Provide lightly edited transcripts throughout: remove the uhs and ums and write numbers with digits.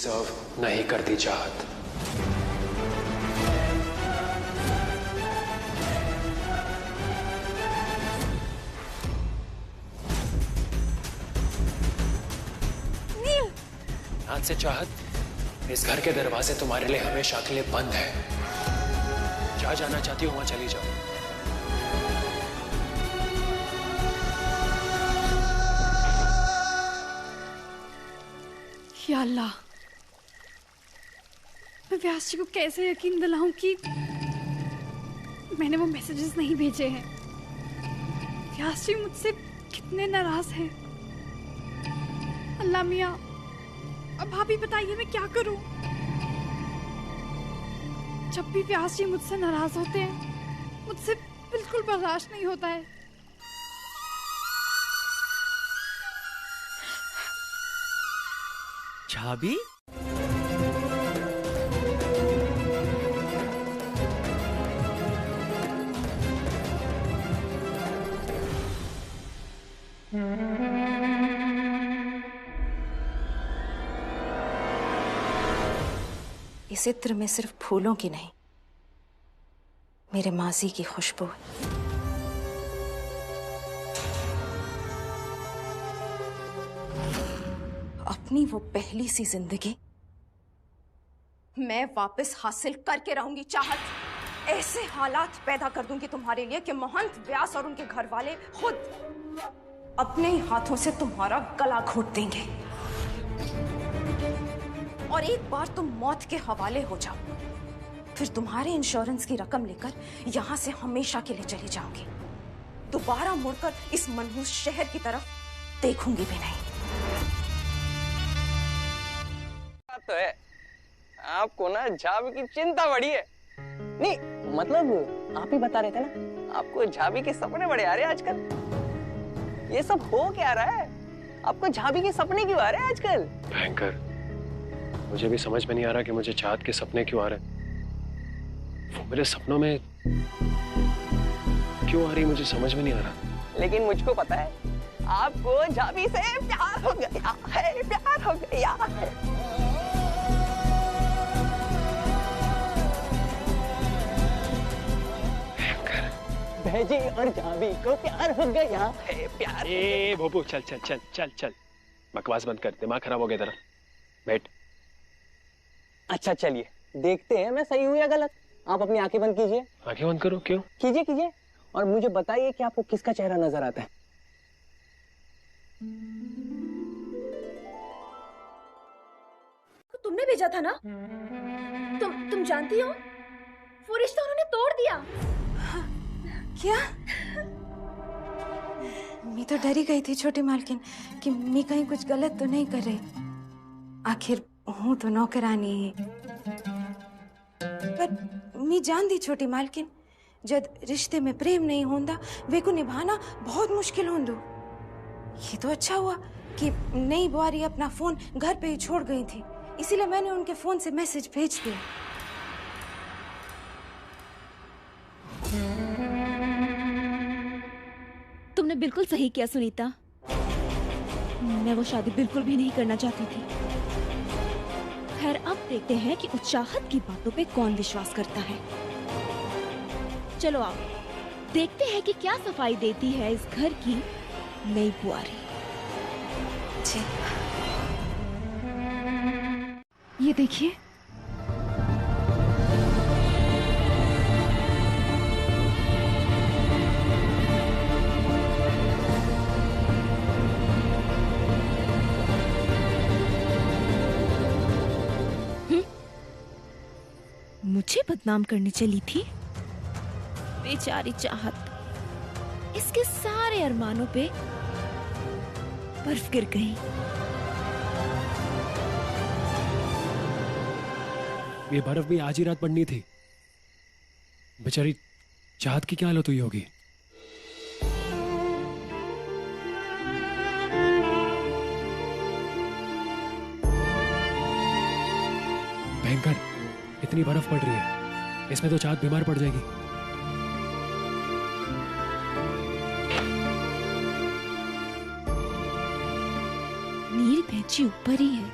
Deserve नहीं करती चाहत। आज से चाहत, इस घर के दरवाजे तुम्हारे लिए हमेशा के लिए बंद है। जहां जाना चाहती हो वहां चली जाओ। या अल्लाह, मैं व्यास जी को कैसे यकीन दिलाऊं कि मैंने वो मैसेजेस नहीं भेजे हैं। व्यास जी मुझसे कितने नाराज हैं। अल्लाह मियाँ, अब आप ही बताइए मैं क्या करूं। जब भी व्यास जी मुझसे नाराज होते हैं, मुझसे बिल्कुल बर्दाश्त नहीं होता है। चाबी? इस इत्र में सिर्फ फूलों की नहीं, मेरे माजी की खुशबू है। अपनी वो पहली सी जिंदगी मैं वापस हासिल करके रहूंगी। चाहत ऐसे हालात पैदा कर दूंगी तुम्हारे लिए कि महंत व्यास और उनके घर वाले खुद अपने ही हाथों से तुम्हारा गला घोट देंगे। और एक बार तुम मौत के हवाले हो जाओ, फिर तुम्हारे इंश्योरेंस की रकम लेकर यहां से हमेशा के लिए चली जाऊंगी। दोबारा मुड़कर इस मनहूस शहर की तरफ देखूंगी भी नहीं। तो है, आपको ना झाबी की चिंता बड़ी है। नहीं मतलब आप ही बता रहे थे ना, आपको झाबी के सपने बड़े आ रहे हैं आजकल। ये सब हो क्या रहा है? आपको झाबी के सपने क्यों आ रहे हैं आजकल? भयंकर, मुझे भी समझ में नहीं आ रहा कि मुझे चाहत के सपने क्यों आ रहे हैं। वो मेरे सपनों में क्यों आ रही मुझे समझ में नहीं आ रहा। लेकिन मुझको पता है, आपको झाबी से प्यार हो गया है, प्यार हो गया है। भैजी और झाबी को प्यार हो गया है, प्यार। ए भोपू, चल चल चल चल चल, बकवास बंद कर, दिमाग खराब हो गया तेरा। बैठ। अच्छा चलिए देखते हैं मैं सही हूँ या गलत। आप अपनी आंखें बंद कीजिए। आंखें बंद करो? क्यों? कीजिए कीजिए, और मुझे बताइए कि आपको किसका चेहरा नजर आता है। तुमने भेजा था ना? तुम जानती हो वो रिश्ता उन्होंने तोड़ दिया। क्या? मैं तो डरी गई थी छोटी मालकिन कि मैं कहीं कुछ गलत तो नहीं कर रही। आखिर हूँ तो नौकरानी है। पर मैं जान दी छोटी मालकिन, जब रिश्ते में प्रेम नहीं होंदा वे को निभाना बहुत मुश्किल होंदो। ये तो अच्छा हुआ कि नई बुआरी अपना फोन घर पे ही छोड़ गई थी, इसीलिए मैंने उनके फोन से मैसेज भेज दिया। तुमने बिल्कुल सही किया सुनीता। मैं वो शादी बिल्कुल भी नहीं करना चाहती थी। खैर अब देखते हैं कि उस चाहत की बातों पे कौन विश्वास करता है। चलो आओ देखते हैं कि क्या सफाई देती है इस घर की नई बुआरी। ये देखिए, मुझे बदनाम करने चली थी बेचारी चाहत। इसके सारे अरमानों पे बर्फ गिर गई। ये बर्फ भी आज ही रात पड़नी थी। बेचारी चाहत की क्या हालत हुई होगी। भयंकर, इतनी बर्फ पड़ रही है, इसमें तो चाहत बीमार पड़ जाएगी। नील भैंची ऊपर ही है।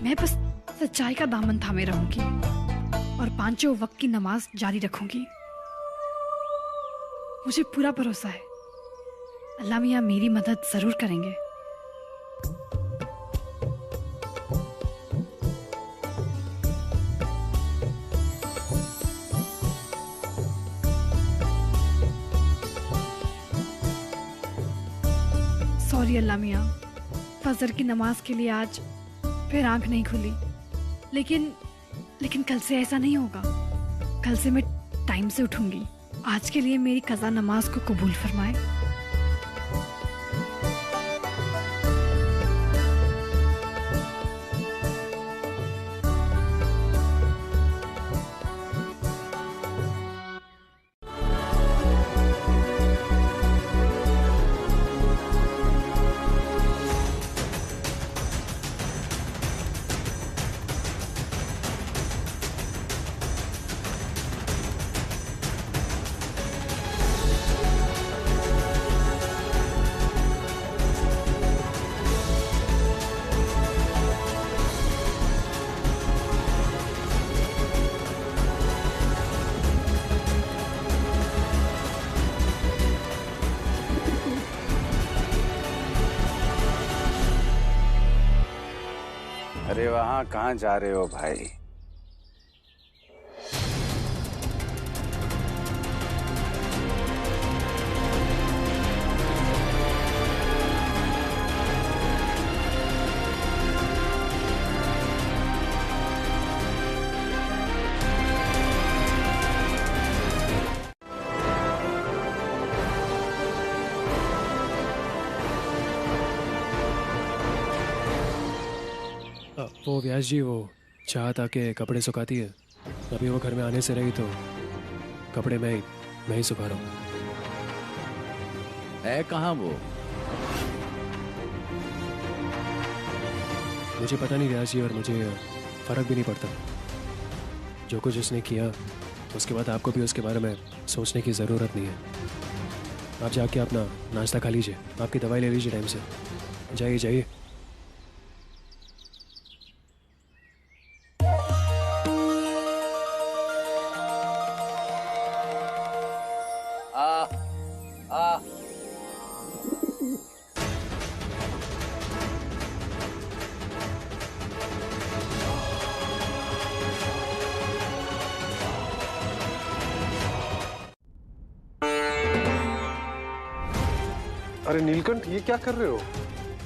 मैं बस सच्चाई का दामन थामे रहूंगी और पांचों वक्त की नमाज जारी रखूंगी। मुझे पूरा भरोसा है अल्लाह मियाँ मेरी मदद जरूर करेंगे। सॉरी अल्लाह मियाँ, फजर की नमाज के लिए आज फिर आंख नहीं खुली, लेकिन कल से ऐसा नहीं होगा। कल से मैं टाइम से उठूंगी। आज के लिए मेरी कज़ा नमाज को कबूल फरमाए। अरे वहां कहाँ जा रहे हो भाई? वो व्यास जी, वो चाहत आके कपड़े सुखाती है। अभी वो घर में आने से रही तो कपड़े मैं ही सुखा रहा हूँ। है कहाँ वो? मुझे पता नहीं व्यास जी, और मुझे फर्क भी नहीं पड़ता। जो कुछ उसने किया उसके बाद आपको भी उसके बारे में सोचने की ज़रूरत नहीं है। आप जाके अपना नाश्ता खा लीजिए, आपकी दवाई ले लीजिए टाइम से। जाइए जाइए। अरे नीलकंठ, ये क्या कर रहे हो?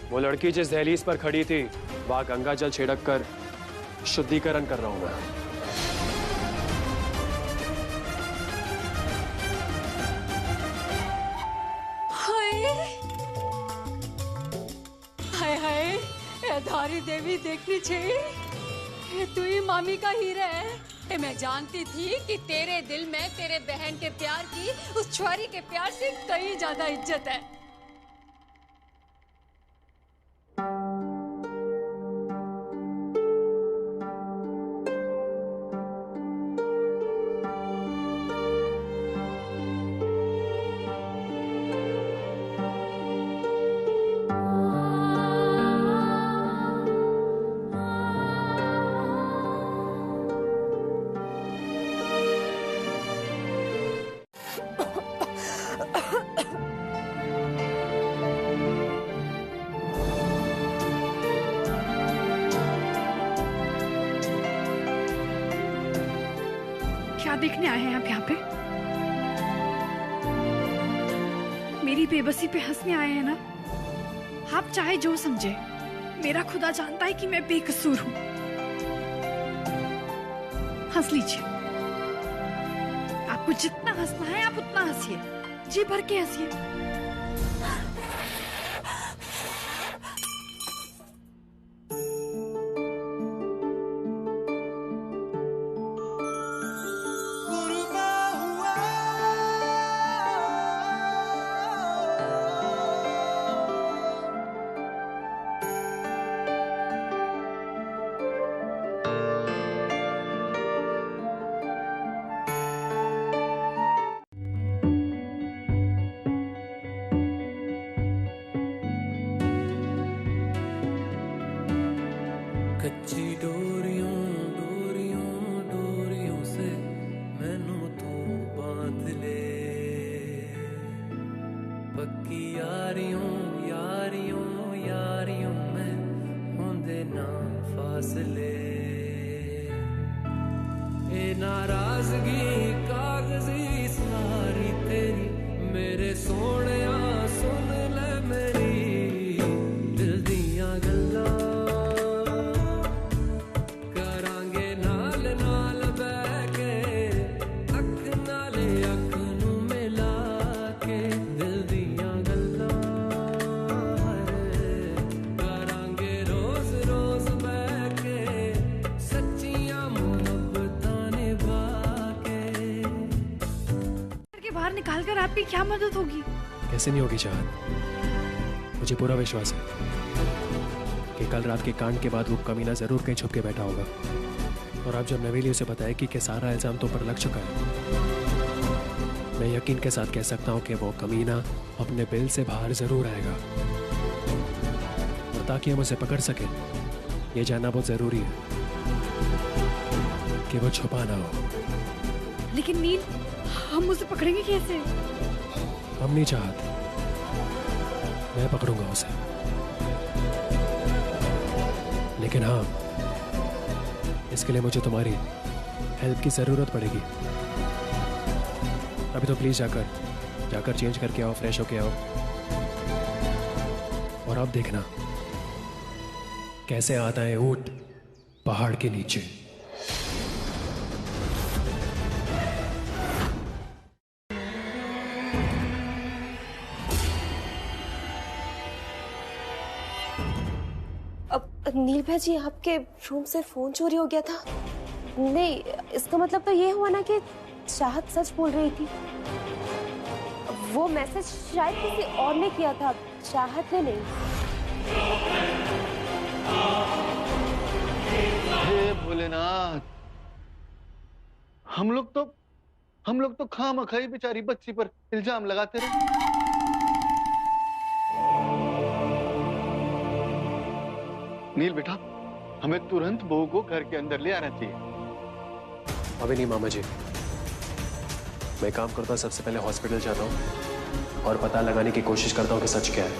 वो लड़की जिस दहलीज पर खड़ी थी वहां गंगा जल छिड़क कर शुद्धिकरण कर रहा हूं मैं। हाय हाय, ये धारी देवी देखनी चाहिए। ये तू ही मामी का हीरा है। ये मैं जानती थी कि तेरे दिल में तेरे बहन के प्यार की उस छुआरी के प्यार से कहीं ज्यादा इज्जत है। क्या देखने आए हैं आप यहाँ पे? मेरी बेबसी पे हंसने आए हैं ना? आप चाहे जो समझे, मेरा खुदा जानता है कि मैं बेकसूर हूँ। हंस लीजिए, आपको जितना हंसना है आप उतना हंसिए, जी भर के हंसिए। कच्ची डोरियों डोरियों डोरियों से मैनू तू बांध ले, पक्की यारियों यारियों यारियों में होंदे ना फासले, ए नाराजगी कागजी सारी तेरी मेरे सोने सुन ले मेरी दिल दियां गल्लां बाहर निकालकर आपकी क्या मदद होगी? कैसे नहीं होगी चाहत? मुझे पूरा विश्वास है कि कल रात के कांड के बाद वो कमीना जरूर कहीं छुप के बैठा होगा, और आप जब नवेली उसे बताए कि सारा इल्जाम तो पर लग चुका है, मैं यकीन के साथ कह सकता हूँ कि वो कमीना अपने बिल से बाहर जरूर आएगा, और ताकि हम उसे पकड़ सके ये जानना बहुत जरूरी है कि वो छुपा ना हो। लेकिन नील, हम उसे पकड़ेंगे कैसे? हम नहीं चाहते, मैं पकड़ूंगा उसे, लेकिन हाँ, इसके लिए मुझे तुम्हारी हेल्प की जरूरत पड़ेगी। अभी तो प्लीज जाकर चेंज करके आओ, फ्रेश होके आओ, और अब देखना कैसे आता है ऊंट पहाड़ के नीचे। नील भाजी, आपके रूम से फोन चोरी हो गया था? नहीं, इसका मतलब तो ये हुआ ना कि चाहत सच बोल रही थी। वो मैसेज शायद किसी और ने किया था, चाहत ने नहीं। हे भोलेनाथ, हम लोग तो खामखाई बेचारी बच्ची पर इल्जाम लगाते रहे। नील बेटा, हमें तुरंत बहू को घर के अंदर ले आना चाहिए। अभी नहीं मामा जी, मैं काम करता हूँ, सबसे पहले हॉस्पिटल जाता हूँ और पता लगाने की कोशिश करता हूँ कि सच क्या है।